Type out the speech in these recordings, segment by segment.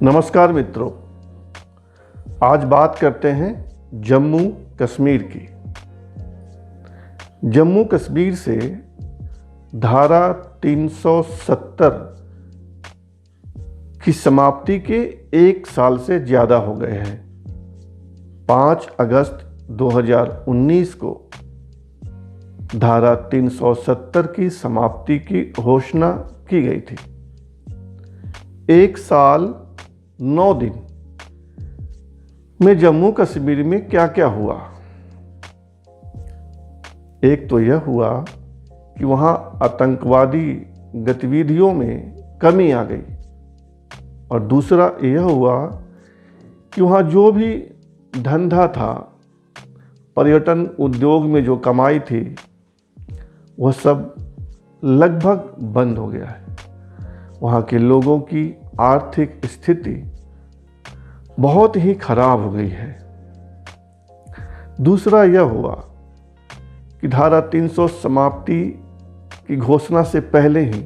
नमस्कार मित्रों, आज बात करते हैं जम्मू कश्मीर की। जम्मू कश्मीर से धारा 370 की समाप्ति के 1 साल से ज़्यादा हो गए हैं। 5 अगस्त 2019 को धारा 370 की समाप्ति की घोषणा की गई थी। 1 साल 9 दिन में जम्मू कश्मीर में क्या क्या हुआ। एक तो यह हुआ कि वहाँ आतंकवादी गतिविधियों में कमी आ गई, और दूसरा यह हुआ कि वहाँ जो भी धंधा था, पर्यटन उद्योग में जो कमाई थी, वह सब लगभग बंद हो गया है। वहाँ के लोगों की आर्थिक स्थिति बहुत ही खराब हो गई है। दूसरा यह हुआ कि धारा 300 समाप्ति की घोषणा से पहले ही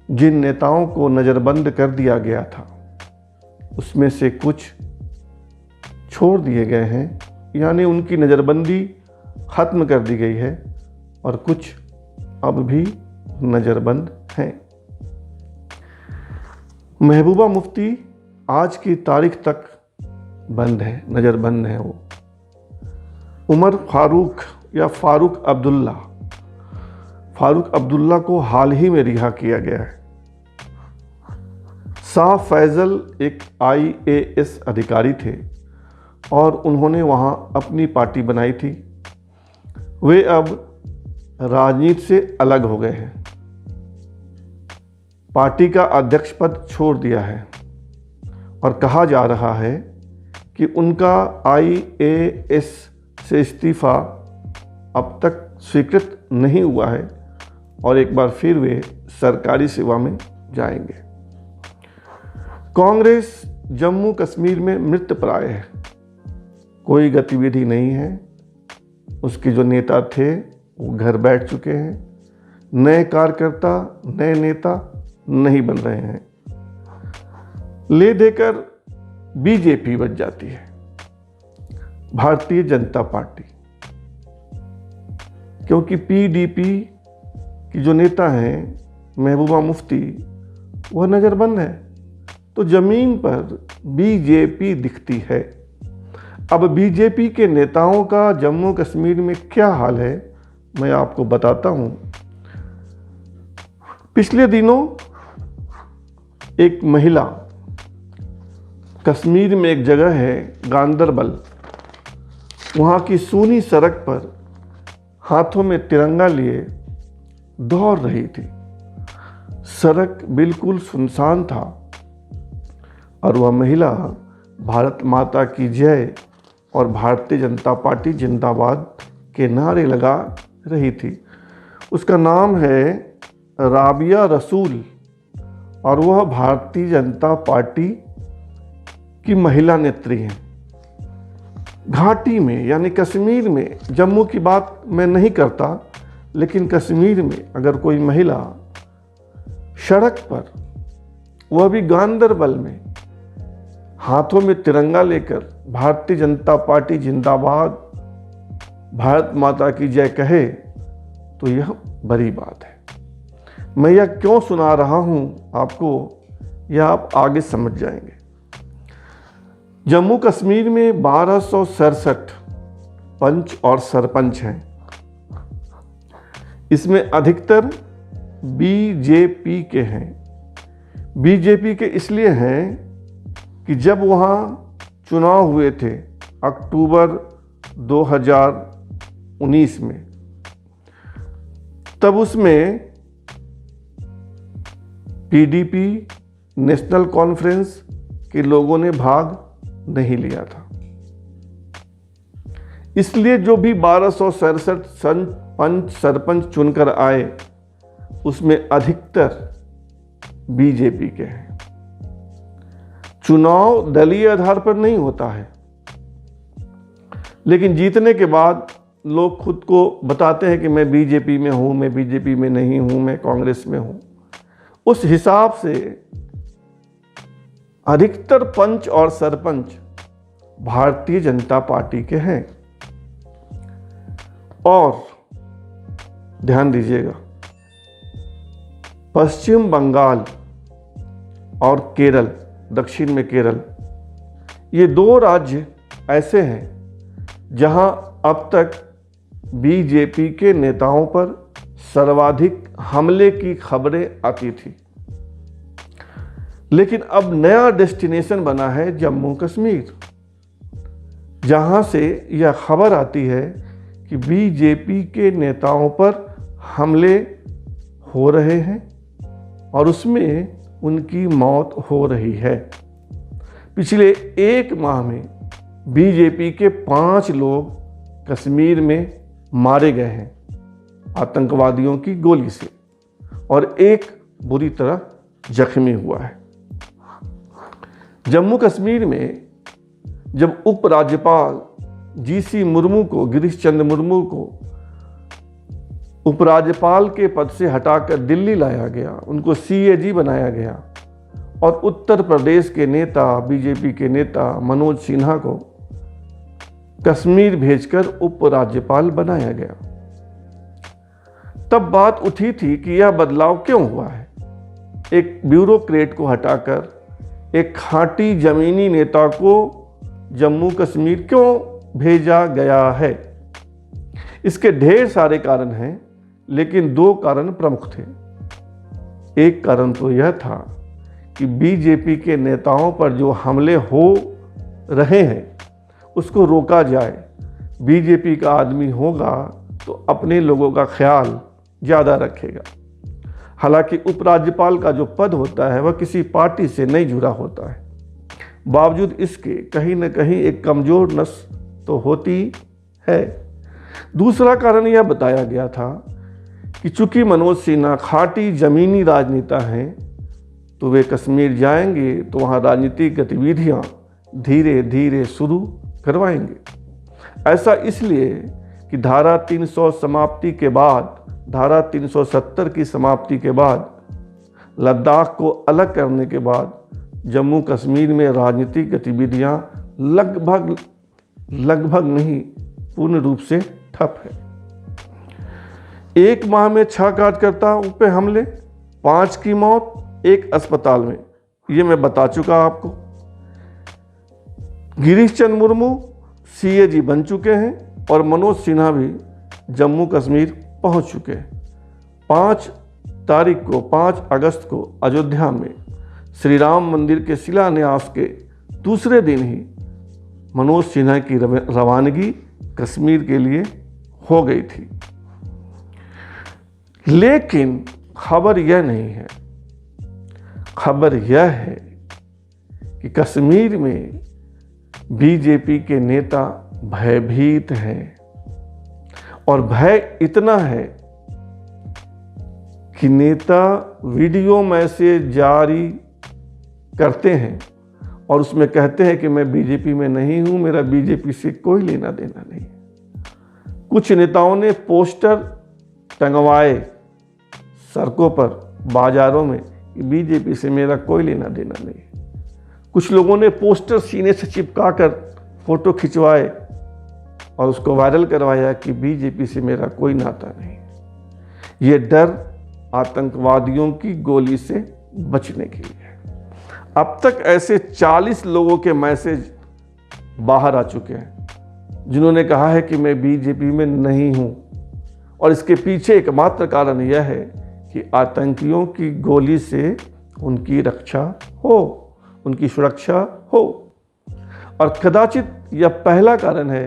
जिन नेताओं को नज़रबंद कर दिया गया था, उसमें से कुछ छोड़ दिए गए हैं, यानी उनकी नज़रबंदी ख़त्म कर दी गई है, और कुछ अब भी नज़रबंद हैं। महबूबा मुफ्ती आज की तारीख तक बंद है, नज़रबंद है वो। उमर फारूक या फारूक अब्दुल्ला को हाल ही में रिहा किया गया है। शाह फैज़ल एक IAS अधिकारी थे और उन्होंने वहाँ अपनी पार्टी बनाई थी। वे अब राजनीति से अलग हो गए हैं, पार्टी का अध्यक्ष पद छोड़ दिया है, और कहा जा रहा है कि उनका IAS से इस्तीफ़ा अब तक स्वीकृत नहीं हुआ है और एक बार फिर वे सरकारी सेवा में जाएंगे। कांग्रेस जम्मू कश्मीर में मृतप्राय है, कोई गतिविधि नहीं है। उसके जो नेता थे वो घर बैठ चुके हैं। नए कार्यकर्ता, नए नेता नहीं बन रहे हैं। ले देकर बीजेपी बच जाती है, भारतीय जनता पार्टी, क्योंकि PDP की जो नेता हैं महबूबा मुफ्ती, वह नज़रबंद है, तो ज़मीन पर बीजेपी दिखती है। अब बीजेपी के नेताओं का जम्मू कश्मीर में क्या हाल है, मैं आपको बताता हूँ। पिछले दिनों एक महिला, कश्मीर में एक जगह है गांदरबल, वहाँ की सूनी सड़क पर हाथों में तिरंगा लिए दौड़ रही थी। सड़क बिल्कुल सुनसान था और वह महिला भारत माता की जय और भारतीय जनता पार्टी जिंदाबाद के नारे लगा रही थी। उसका नाम है राबिया रसूल, और वह भारतीय जनता पार्टी की महिला नेत्री हैं। घाटी में यानी कश्मीर में, जम्मू की बात मैं नहीं करता, लेकिन कश्मीर में अगर कोई महिला सड़क पर, वह भी गांदरबल में, हाथों में तिरंगा लेकर भारतीय जनता पार्टी जिंदाबाद, भारत माता की जय कहे, तो यह बड़ी बात है। मैं यह क्यों सुना रहा हूँ आपको, यह आप आगे समझ जाएंगे। जम्मू कश्मीर में 1267 पंच और सरपंच हैं। इसमें अधिकतर बीजेपी के हैं। बीजेपी के इसलिए हैं कि जब वहाँ चुनाव हुए थे अक्टूबर 2019 में, तब उसमें PDP नेशनल कॉन्फ्रेंस के लोगों ने भाग नहीं लिया था। इसलिए जो भी 1267 पंच सरपंच चुनकर आए, उसमें अधिकतर बीजेपी के हैं। चुनाव दलीय आधार पर नहीं होता है, लेकिन जीतने के बाद लोग खुद को बताते हैं कि मैं बीजेपी में हूँ, मैं बीजेपी में नहीं हूँ, मैं कांग्रेस में हूँ। उस हिसाब से अधिकतर पंच और सरपंच भारतीय जनता पार्टी के हैं। और ध्यान दीजिएगा, पश्चिम बंगाल और केरल, दक्षिण में केरल, ये दो राज्य ऐसे हैं जहां अब तक बीजेपी के नेताओं पर सर्वाधिक हमले की खबरें आती थी। लेकिन अब नया डेस्टिनेशन बना है जम्मू कश्मीर, जहां से यह खबर आती है कि बीजेपी के नेताओं पर हमले हो रहे हैं और उसमें उनकी मौत हो रही है। पिछले एक माह में बीजेपी के 5 लोग कश्मीर में मारे गए हैं आतंकवादियों की गोली से, और एक बुरी तरह जख्मी हुआ है। जम्मू कश्मीर में जब उपराज्यपाल जीसी मुर्मू को, गिरीश चंद्र मुर्मू को उपराज्यपाल के पद से हटाकर दिल्ली लाया गया, उनको सीएजी बनाया गया, और उत्तर प्रदेश के नेता, बीजेपी के नेता मनोज सिन्हा को कश्मीर भेजकर उपराज्यपाल बनाया गया, तब बात उठी थी कि यह बदलाव क्यों हुआ है। एक ब्यूरोक्रेट को हटाकर एक खांटी जमीनी नेता को जम्मू कश्मीर क्यों भेजा गया है। इसके ढेर सारे कारण हैं, लेकिन 2 कारण प्रमुख थे। एक कारण तो यह था कि बीजेपी के नेताओं पर जो हमले हो रहे हैं उसको रोका जाए। बीजेपी का आदमी होगा तो अपने लोगों का ख्याल ज़्यादा रखेगा। हालांकि उपराज्यपाल का जो पद होता है वह किसी पार्टी से नहीं जुड़ा होता है, बावजूद इसके कहीं न कहीं एक कमज़ोर नस तो होती है। दूसरा कारण यह बताया गया था कि चूंकि मनोज सिन्हा खाटी ज़मीनी राजनेता हैं, तो वे कश्मीर जाएंगे तो वहाँ राजनीतिक गतिविधियाँ धीरे धीरे शुरू करवाएंगे। ऐसा इसलिए कि धारा 300 समाप्ति के बाद, धारा 370 की समाप्ति के बाद, लद्दाख को अलग करने के बाद जम्मू कश्मीर में राजनीतिक गतिविधियां लगभग नहीं, पूर्ण रूप से ठप है। एक माह में 6 कार्यकर्ताओं पे हमले, 5 की मौत, 1 अस्पताल में, ये मैं बता चुका आपको। गिरीश चंद्र मुर्मू सीएजी बन चुके हैं और मनोज सिन्हा भी जम्मू कश्मीर पहुंच चुके हैं। 5 तारीख को, 5 अगस्त को अयोध्या में श्री राम मंदिर के शिलान्यास के दूसरे दिन ही मनोज सिन्हा की रवानगी कश्मीर के लिए हो गई थी। लेकिन खबर यह नहीं है, खबर यह है कि कश्मीर में बीजेपी के नेता भयभीत हैं, और भय इतना है कि नेता वीडियो मैसेज जारी करते हैं और उसमें कहते हैं कि मैं बीजेपी में नहीं हूं, मेरा बीजेपी से कोई लेना देना नहीं। कुछ नेताओं ने पोस्टर टंगवाए सड़कों पर, बाजारों में, कि बीजेपी से मेरा कोई लेना देना नहीं। कुछ लोगों ने पोस्टर सीने से चिपका कर फोटो खिंचवाए और उसको वायरल करवाया कि बीजेपी से मेरा कोई नाता नहीं। ये डर आतंकवादियों की गोली से बचने के लिए। अब तक ऐसे 40 लोगों के मैसेज बाहर आ चुके हैं जिन्होंने कहा है कि मैं बीजेपी में नहीं हूं, और इसके पीछे एकमात्र कारण यह है कि आतंकियों की गोली से उनकी रक्षा हो, उनकी सुरक्षा हो। और कदाचित यह पहला कारण है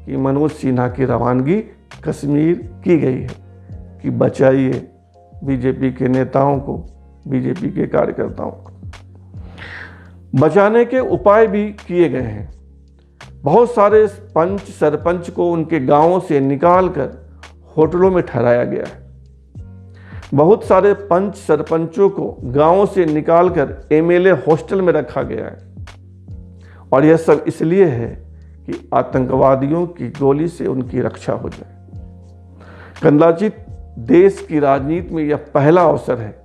कि मनोज सिन्हा की रवानगी कश्मीर की गई है कि बचाइए बीजेपी के नेताओं को, बीजेपी के कार्यकर्ताओं को। बचाने के उपाय भी किए गए हैं। बहुत सारे पंच सरपंच को उनके गांवों से निकालकर होटलों में ठहराया गया है। बहुत सारे पंच सरपंचों को गांवों से निकालकर एमएलए हॉस्टल में रखा गया है, और यह सब इसलिए है कि आतंकवादियों की गोली से उनकी रक्षा हो जाए। कदाचित देश की राजनीति में यह पहला अवसर है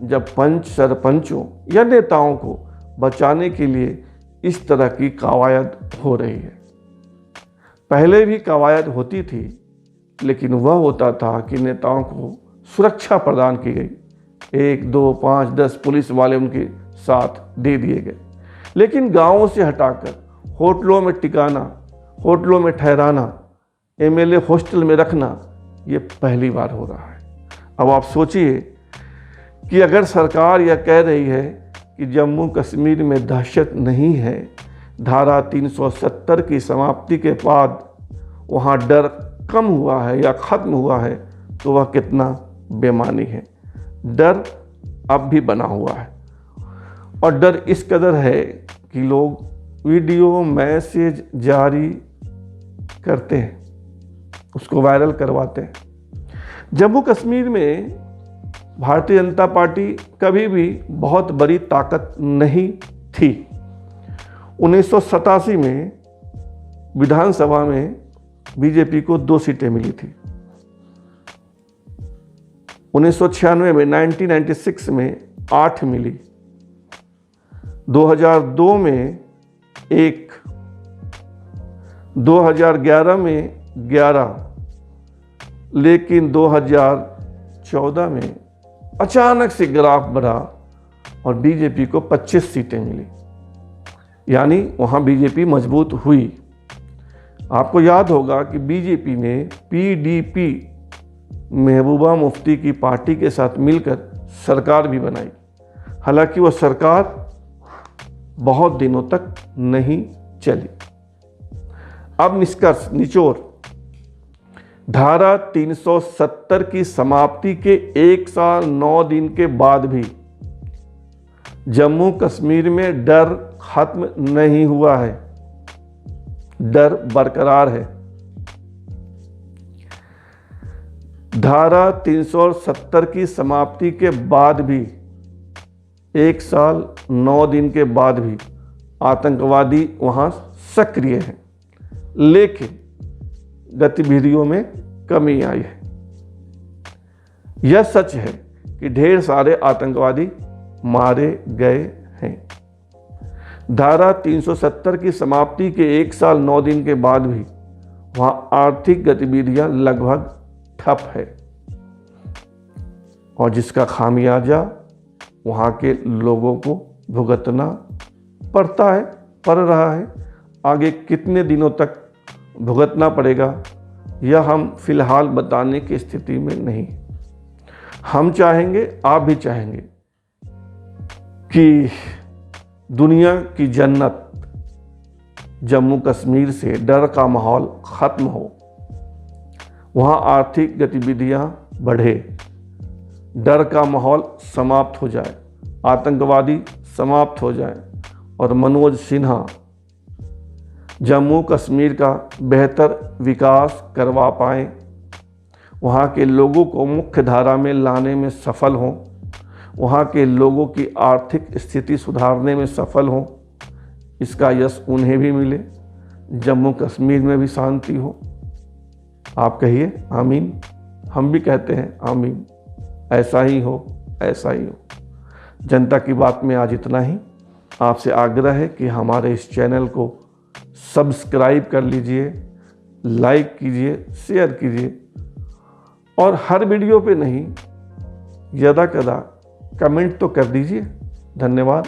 जब पंच सरपंचों या नेताओं को बचाने के लिए इस तरह की कवायद हो रही है। पहले भी कवायद होती थी, लेकिन वह होता था कि नेताओं को सुरक्षा प्रदान की गई, 1, 2, 5, 10 पुलिस वाले उनके साथ दे दिए गए। लेकिन गांवों से हटाकर होटलों में टिकाना, होटलों में ठहराना, एमएलए हॉस्टल में रखना, ये पहली बार हो रहा है। अब आप सोचिए कि अगर सरकार यह कह रही है कि जम्मू कश्मीर में दहशत नहीं है, धारा 370 की समाप्ति के बाद वहाँ डर कम हुआ है या ख़त्म हुआ है, तो वह कितना बेमानी है। डर अब भी बना हुआ है, और डर इस कदर है कि लोग वीडियो मैसेज जारी करते हैं, उसको वायरल करवाते हैं। जम्मू कश्मीर में भारतीय जनता पार्टी कभी भी बहुत बड़ी ताकत नहीं थी। 1987 में विधानसभा में बीजेपी को 2 सीटें मिली थी। 1996 में 1996 में 8 मिली, 2002 में 1, 2011 में 11, लेकिन 2014 में अचानक से ग्राफ बढ़ा और बीजेपी को 25 सीटें मिली, यानी वहाँ बीजेपी मजबूत हुई। आपको याद होगा कि बीजेपी ने पीडीपी महबूबा मुफ्ती की पार्टी के साथ मिलकर सरकार भी बनाई। हालांकि वह सरकार बहुत दिनों तक नहीं चली। अब निष्कर्ष, निचोड़, धारा 370 की समाप्ति के 1 साल 9 दिन के बाद भी जम्मू कश्मीर में डर खत्म नहीं हुआ है, डर बरकरार है। धारा 370 की समाप्ति के बाद भी, 1 साल 9 दिन के बाद भी आतंकवादी वहां सक्रिय हैं, लेकिन गतिविधियों में कमी आई है। यह सच है कि ढेर सारे आतंकवादी मारे गए हैं। धारा 370 की समाप्ति के 1 साल 9 दिन के बाद भी वहां आर्थिक गतिविधियां लगभग ठप है, और जिसका खामियाजा वहां के लोगों को भुगतना पड़ता है, पड़ रहा है। आगे कितने दिनों तक भुगतना पड़ेगा यह हम फिलहाल बताने की स्थिति में नहीं। हम चाहेंगे, आप भी चाहेंगे कि दुनिया की जन्नत जम्मू कश्मीर से डर का माहौल खत्म हो, वहाँ आर्थिक गतिविधियाँ बढ़े, डर का माहौल समाप्त हो जाए, आतंकवादी समाप्त हो जाए, और मनोज सिन्हा जम्मू कश्मीर का बेहतर विकास करवा पाएँ, वहाँ के लोगों को मुख्य धारा में लाने में सफल हों, वहाँ के लोगों की आर्थिक स्थिति सुधारने में सफल हों। इसका यश उन्हें भी मिले, जम्मू कश्मीर में भी शांति हो। आप कहिए आमीन, हम भी कहते हैं आमीन। ऐसा ही हो, ऐसा ही हो। जनता की बात में आज इतना ही। आपसे आग्रह है कि हमारे इस चैनल को सब्सक्राइब कर लीजिए, लाइक कीजिए, शेयर कीजिए, और हर वीडियो पे नहीं, यदा कदा कमेंट तो कर दीजिए। धन्यवाद।